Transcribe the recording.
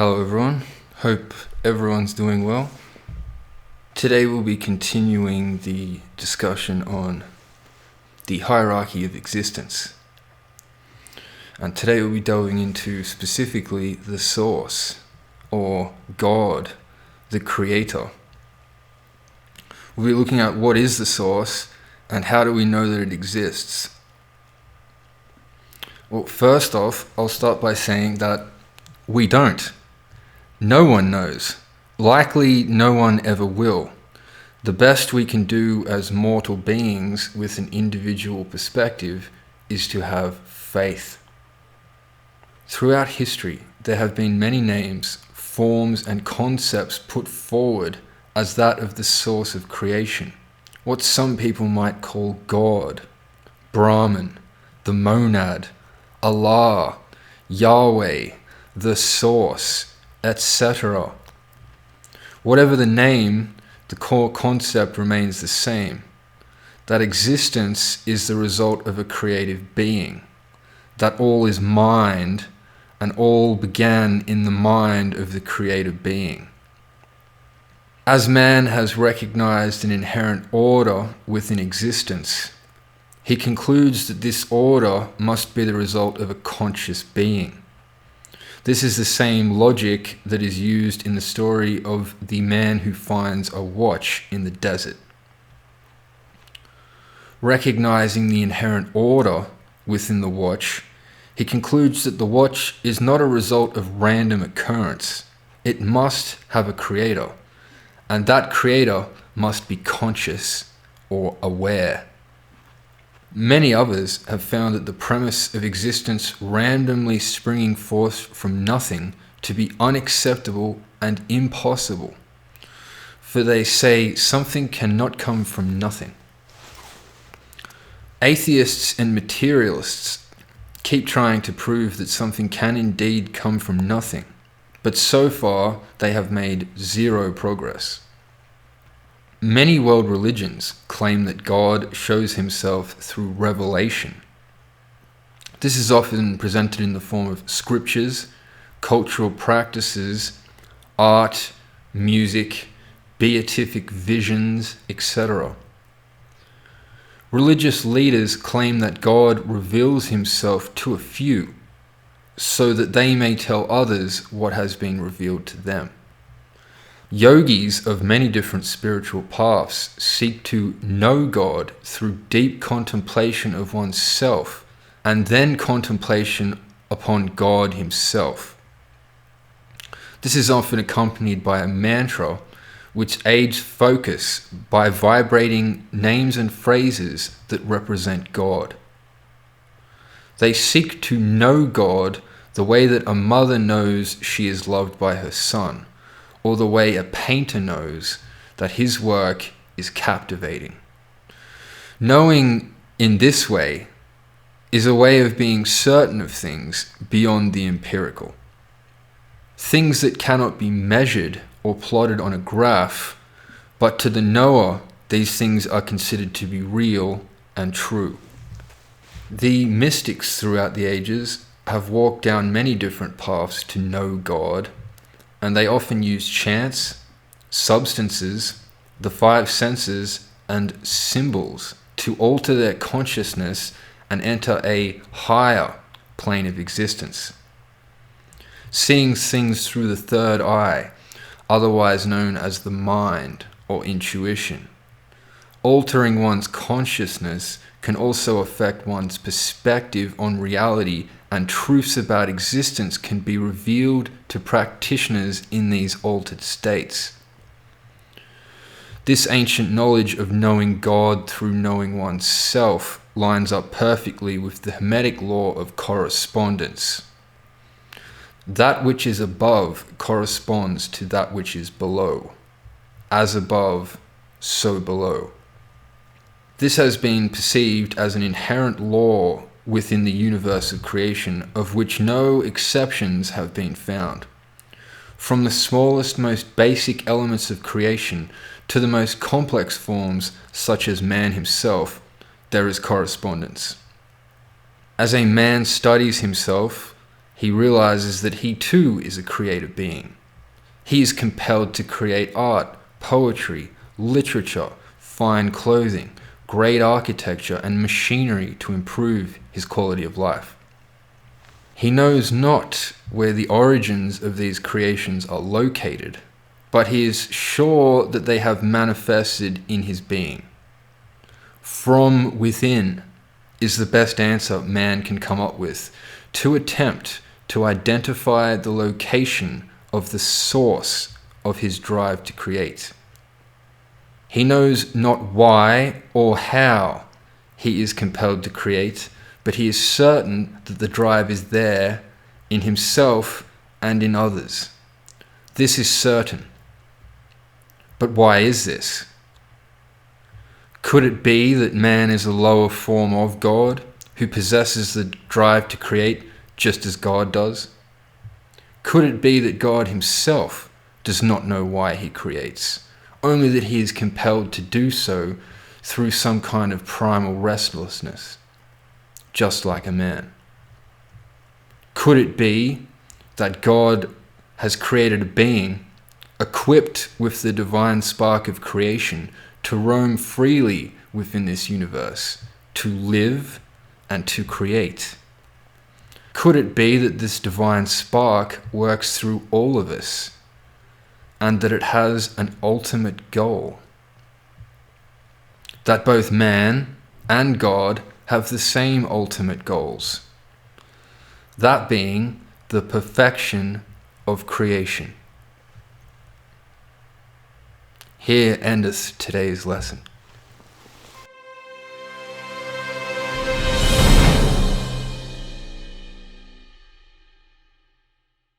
Hello everyone, hope everyone's doing well. Today we'll be continuing the discussion on the hierarchy of existence. And today we'll be delving into specifically the source, or God, the creator. We'll be looking at what is the source and how do we know that it exists. Well, first off, I'll start by saying that we don't. No one knows. Likely no one ever will. The best we can do as mortal beings with an individual perspective is to have faith. Throughout history, there have been many names, forms, and concepts put forward as that of the source of creation. What some people might call God, Brahman, the monad, Allah, Yahweh, the source, etc. Whatever the name, the core concept remains the same. That existence is the result of a creative being. That all is mind, and all began in the mind of the creative being. As man has recognized an inherent order within existence, he concludes that this order must be the result of a conscious being. This is the same logic that is used in the story of the man who finds a watch in the desert. Recognizing the inherent order within the watch, he concludes that the watch is not a result of random occurrence. It must have a creator, and that creator must be conscious or aware. Many others have found that the premise of existence randomly springing forth from nothing to be unacceptable and impossible. For they say something cannot come from nothing. Atheists and materialists keep trying to prove that something can indeed come from nothing, but so far they have made zero progress. Many world religions claim that God shows himself through revelation. This is often presented in the form of scriptures, cultural practices, art, music, beatific visions, etc. Religious leaders claim that God reveals himself to a few, so that they may tell others what has been revealed to them. Yogis of many different spiritual paths seek to know God through deep contemplation of oneself and then contemplation upon God himself. This is often accompanied by a mantra which aids focus by vibrating names and phrases that represent God. They seek to know God the way that a mother knows she is loved by her son, or the way a painter knows that his work is captivating. Knowing in this way is a way of being certain of things beyond the empirical. Things that cannot be measured or plotted on a graph, but to the knower, these things are considered to be real and true. The mystics throughout the ages have walked down many different paths to know God, and they often use chants, substances, the five senses, and symbols to alter their consciousness and enter a higher plane of existence. Seeing things through the third eye, otherwise known as the mind or intuition. Altering one's consciousness can also affect one's perspective on reality, and truths about existence can be revealed to practitioners in these altered states. This ancient knowledge of knowing God through knowing oneself lines up perfectly with the Hermetic law of correspondence. That which is above corresponds to that which is below. As above, so below. This has been perceived as an inherent law within the universe of creation, of which no exceptions have been found. From the smallest, most basic elements of creation to the most complex forms, such as man himself, there is correspondence. As a man studies himself, he realizes that he too is a creative being. He is compelled to create art, poetry, literature, fine clothing, great architecture, and machinery to improve his quality of life. He knows not where the origins of these creations are located, but he is sure that they have manifested in his being. From within is the best answer man can come up with to attempt to identify the location of the source of his drive to create. He knows not why or how he is compelled to create, but he is certain that the drive is there in himself and in others. This is certain. But why is this? Could it be that man is a lower form of God who possesses the drive to create just as God does? Could it be that God himself does not know why he creates, only that he is compelled to do so through some kind of primal restlessness, just like a man? Could it be that God has created a being equipped with the divine spark of creation to roam freely within this universe, to live and to create? Could it be that this divine spark works through all of us and that it has an ultimate goal? That both man and God have the same ultimate goals, that being the perfection of creation. Here endeth today's lesson.